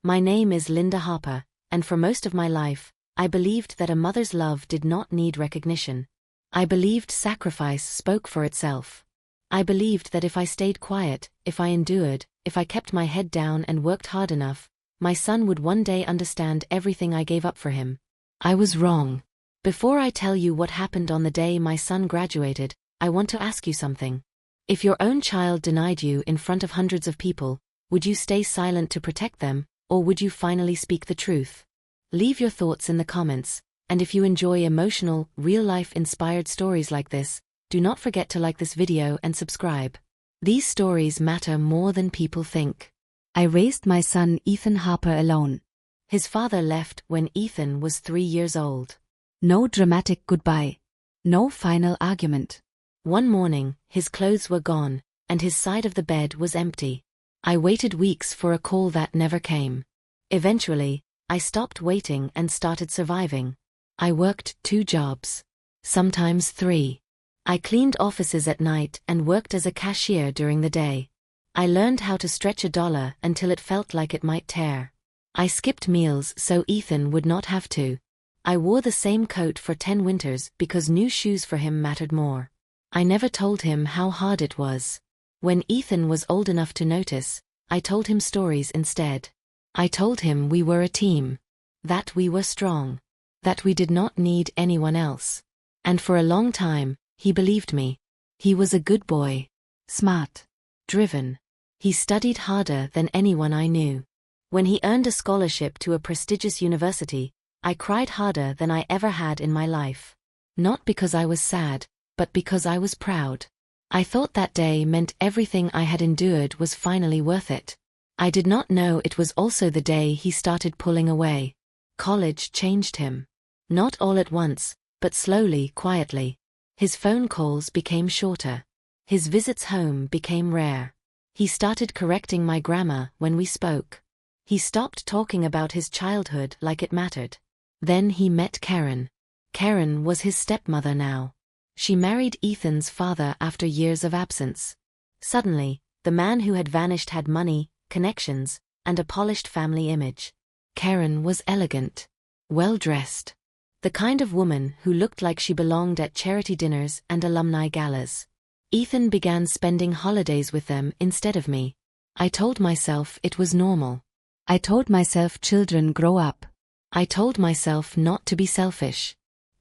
My name is Linda Harper, and for most of my life, I believed that a mother's love did not need recognition. I believed sacrifice spoke for itself. I believed that if I stayed quiet, if I endured, if I kept my head down and worked hard enough, my son would one day understand everything I gave up for him. I was wrong. Before I tell you what happened on the day my son graduated, I want to ask you something. If your own child denied you in front of hundreds of people, would you stay silent to protect them, or would you finally speak the truth? Leave your thoughts in the comments, and if you enjoy emotional, real-life inspired stories like this, do not forget to like this video and subscribe. These stories matter more than people think. I raised my son Ethan Harper alone. His father left when Ethan was 3 years old. No dramatic goodbye. No final argument. One morning, his clothes were gone, and his side of the bed was empty. I waited weeks for a call that never came. Eventually, I stopped waiting and started surviving. I worked 2 jobs. Sometimes 3. I cleaned offices at night and worked as a cashier during the day. I learned how to stretch $1 until it felt like it might tear. I skipped meals so Ethan would not have to. I wore the same coat for 10 winters because new shoes for him mattered more. I never told him how hard it was. When Ethan was old enough to notice, I told him stories instead. I told him we were a team. That we were strong. That we did not need anyone else. And for a long time, he believed me. He was a good boy. Smart. Driven. He studied harder than anyone I knew. When he earned a scholarship to a prestigious university, I cried harder than I ever had in my life. Not because I was sad, but because I was proud. I thought that day meant everything I had endured was finally worth it. I did not know it was also the day he started pulling away. College changed him. Not all at once, but slowly, quietly. His phone calls became shorter. His visits home became rare. He started correcting my grammar when we spoke. He stopped talking about his childhood like it mattered. Then he met Karen. Karen was his stepmother now. She married Ethan's father after years of absence. Suddenly, the man who had vanished had money, connections, and a polished family image. Karen was elegant. Well-dressed. The kind of woman who looked like she belonged at charity dinners and alumni galas. Ethan began spending holidays with them instead of me. I told myself it was normal. I told myself children grow up. I told myself not to be selfish.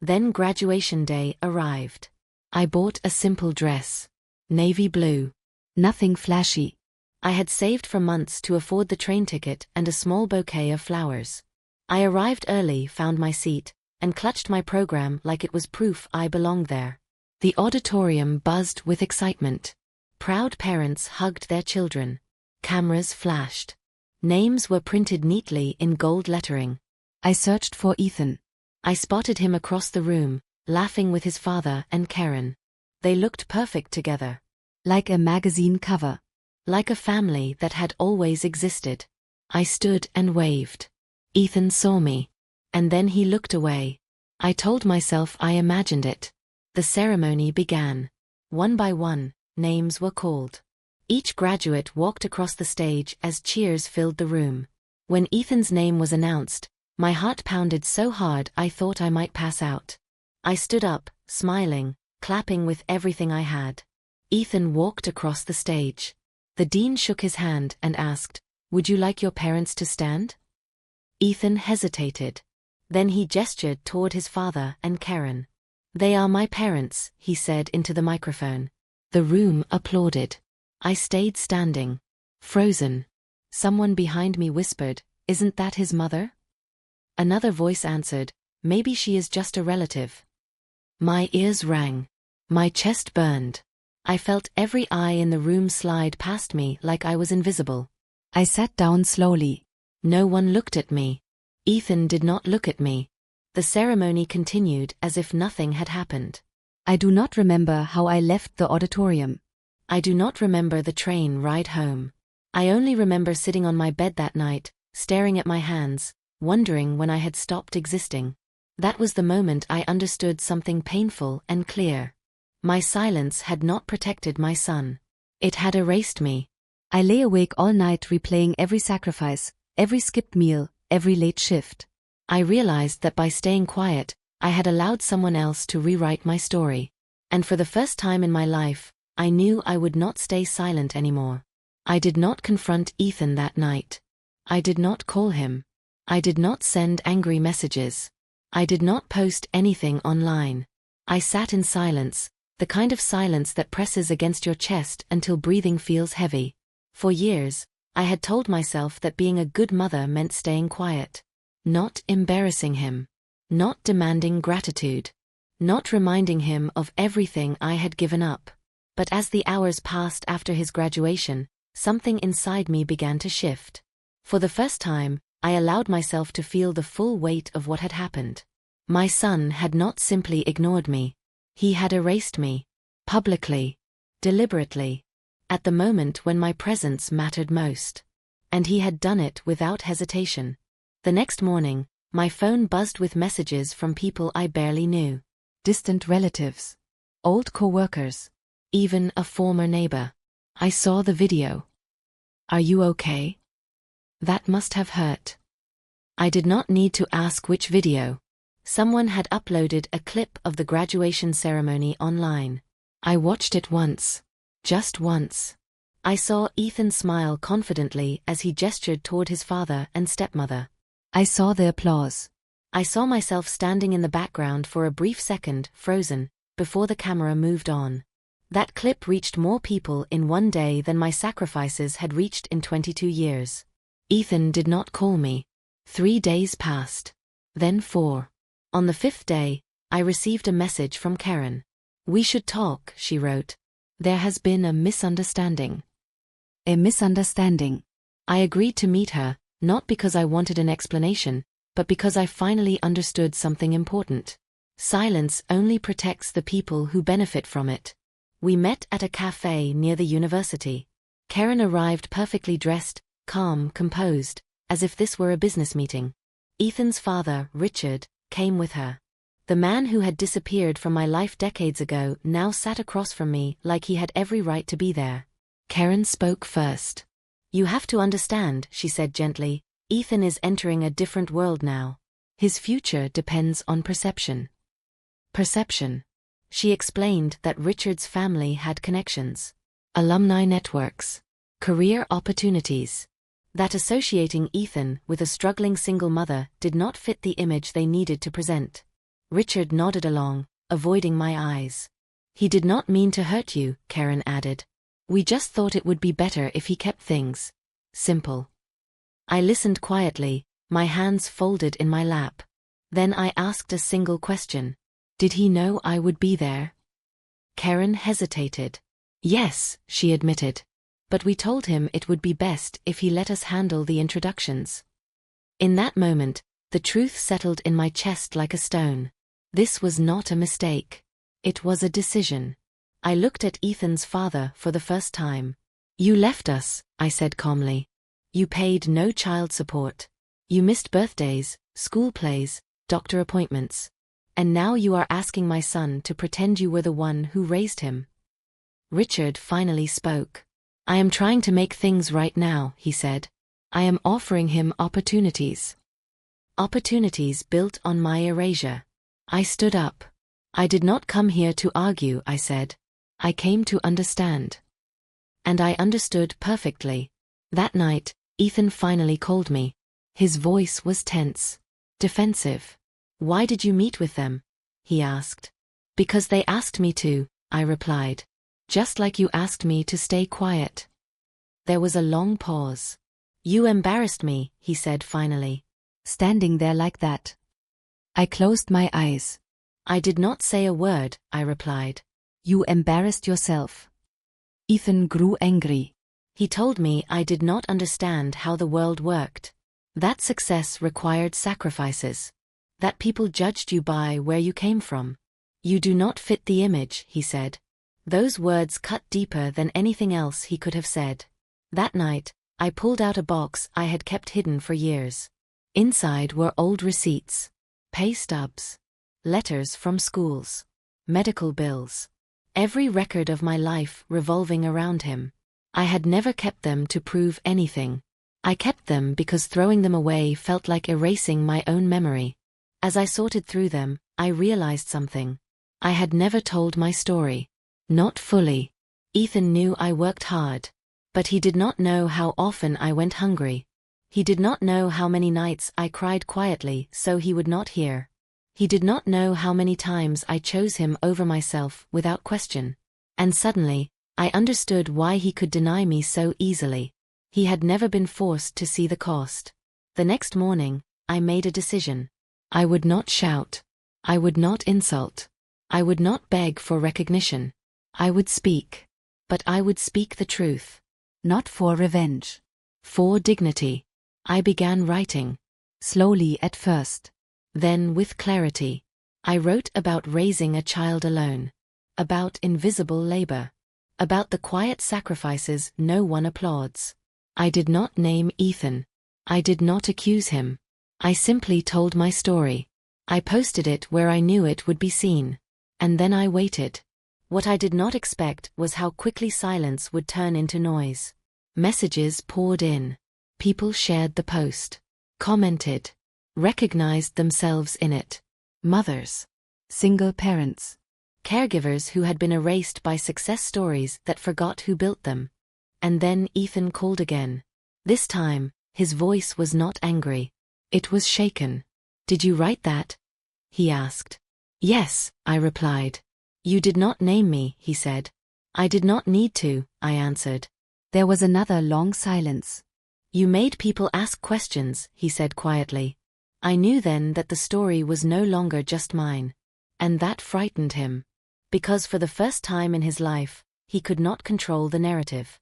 Then graduation day arrived. I bought a simple dress. Navy blue. Nothing flashy. I had saved for months to afford the train ticket and a small bouquet of flowers. I arrived early, found my seat, and clutched my program like it was proof I belonged there. The auditorium buzzed with excitement. Proud parents hugged their children. Cameras flashed. Names were printed neatly in gold lettering. I searched for Ethan. I spotted him across the room, laughing with his father and Karen. They looked perfect together. Like a magazine cover. Like a family that had always existed. I stood and waved. Ethan saw me. And then he looked away. I told myself I imagined it. The ceremony began. One by one, names were called. Each graduate walked across the stage as cheers filled the room. When Ethan's name was announced, my heart pounded so hard I thought I might pass out. I stood up, smiling, clapping with everything I had. Ethan walked across the stage. The dean shook his hand and asked, "Would you like your parents to stand?" Ethan hesitated. Then he gestured toward his father and Karen. "They are my parents," he said into the microphone. The room applauded. I stayed standing. Frozen. Someone behind me whispered, "Isn't that his mother?" Another voice answered, "Maybe she is just a relative." My ears rang. My chest burned. I felt every eye in the room slide past me like I was invisible. I sat down slowly. No one looked at me. Ethan did not look at me. The ceremony continued as if nothing had happened. I do not remember how I left the auditorium. I do not remember the train ride home. I only remember sitting on my bed that night, staring at my hands, wondering when I had stopped existing. That was the moment I understood something painful and clear. My silence had not protected my son. It had erased me. I lay awake all night replaying every sacrifice, Every skipped meal, every late shift. I realized that by staying quiet, I had allowed someone else to rewrite my story. And for the first time in my life, I knew I would not stay silent anymore. I did not confront Ethan that night. I did not call him. I did not send angry messages. I did not post anything online. I sat in silence, the kind of silence that presses against your chest until breathing feels heavy. For years, I had told myself that being a good mother meant staying quiet. Not embarrassing him. Not demanding gratitude. Not reminding him of everything I had given up. But as the hours passed after his graduation, something inside me began to shift. For the first time, I allowed myself to feel the full weight of what had happened. My son had not simply ignored me. He had erased me. Publicly. Deliberately. At the moment when my presence mattered most. And he had done it without hesitation. The next morning, my phone buzzed with messages from people I barely knew. Distant relatives. Old co-workers. Even a former neighbor. I saw the video. Are you okay? That must have hurt. I did not need to ask which video. Someone had uploaded a clip of the graduation ceremony online. I watched it once. Just once. I saw Ethan smile confidently as he gestured toward his father and stepmother. I saw the applause. I saw myself standing in the background for a brief second, frozen, before the camera moved on. That clip reached more people in one day than my sacrifices had reached in 22 years. Ethan did not call me. 3 days passed. Then 4. On the 5th day, I received a message from Karen. We should talk, she wrote. There has been a misunderstanding. A misunderstanding. I agreed to meet her, not because I wanted an explanation, but because I finally understood something important. Silence only protects the people who benefit from it. We met at a cafe near the university. Karen arrived perfectly dressed, calm, composed, as if this were a business meeting. Ethan's father, Richard, came with her. The man who had disappeared from my life decades ago now sat across from me like he had every right to be there. Karen spoke first. You have to understand, she said gently, Ethan is entering a different world now. His future depends on perception. Perception. She explained that Richard's family had connections. Alumni networks. Career opportunities. That associating Ethan with a struggling single mother did not fit the image they needed to present. Richard nodded along, avoiding my eyes. He did not mean to hurt you, Karen added. We just thought it would be better if he kept things simple. I listened quietly, my hands folded in my lap. Then I asked a single question. Did he know I would be there? Karen hesitated. Yes, she admitted. But we told him it would be best if he let us handle the introductions. In that moment, the truth settled in my chest like a stone. This was not a mistake. It was a decision. I looked at Ethan's father for the first time. You left us, I said calmly. You paid no child support. You missed birthdays, school plays, doctor appointments. And now you are asking my son to pretend you were the one who raised him. Richard finally spoke. I am trying to make things right now, he said. I am offering him opportunities. Opportunities built on my erasure. I stood up. I did not come here to argue, I said. I came to understand. And I understood perfectly. That night, Ethan finally called me. His voice was tense. Defensive. Why did you meet with them? He asked. Because they asked me to, I replied. Just like you asked me to stay quiet. There was a long pause. You embarrassed me, he said finally. Standing there like that. I closed my eyes. I did not say a word, I replied. You embarrassed yourself. Ethan grew angry. He told me I did not understand how the world worked. That success required sacrifices. That people judged you by where you came from. You do not fit the image, he said. Those words cut deeper than anything else he could have said. That night, I pulled out a box I had kept hidden for years. Inside were old receipts, pay stubs, letters from schools, medical bills. Every record of my life revolving around him. I had never kept them to prove anything. I kept them because throwing them away felt like erasing my own memory. As I sorted through them, I realized something. I had never told my story. Not fully. Ethan knew I worked hard. But he did not know how often I went hungry. He did not know how many nights I cried quietly so he would not hear. He did not know how many times I chose him over myself without question. And suddenly, I understood why he could deny me so easily. He had never been forced to see the cost. The next morning, I made a decision. I would not shout. I would not insult. I would not beg for recognition. I would speak. But I would speak the truth. Not for revenge. For dignity. I began writing. Slowly at first. Then with clarity. I wrote about raising a child alone. About invisible labor. About the quiet sacrifices no one applauds. I did not name Ethan. I did not accuse him. I simply told my story. I posted it where I knew it would be seen. And then I waited. What I did not expect was how quickly silence would turn into noise. Messages poured in. People shared the post. Commented. Recognized themselves in it. Mothers. Single parents. Caregivers who had been erased by success stories that forgot who built them. And then Ethan called again. This time, his voice was not angry. It was shaken. "Did you write that?" he asked. "Yes," I replied. "You did not name me," he said. "I did not need to," I answered. There was another long silence. "You made people ask questions," he said quietly. I knew then that the story was no longer just mine. And that frightened him. Because for the first time in his life, he could not control the narrative.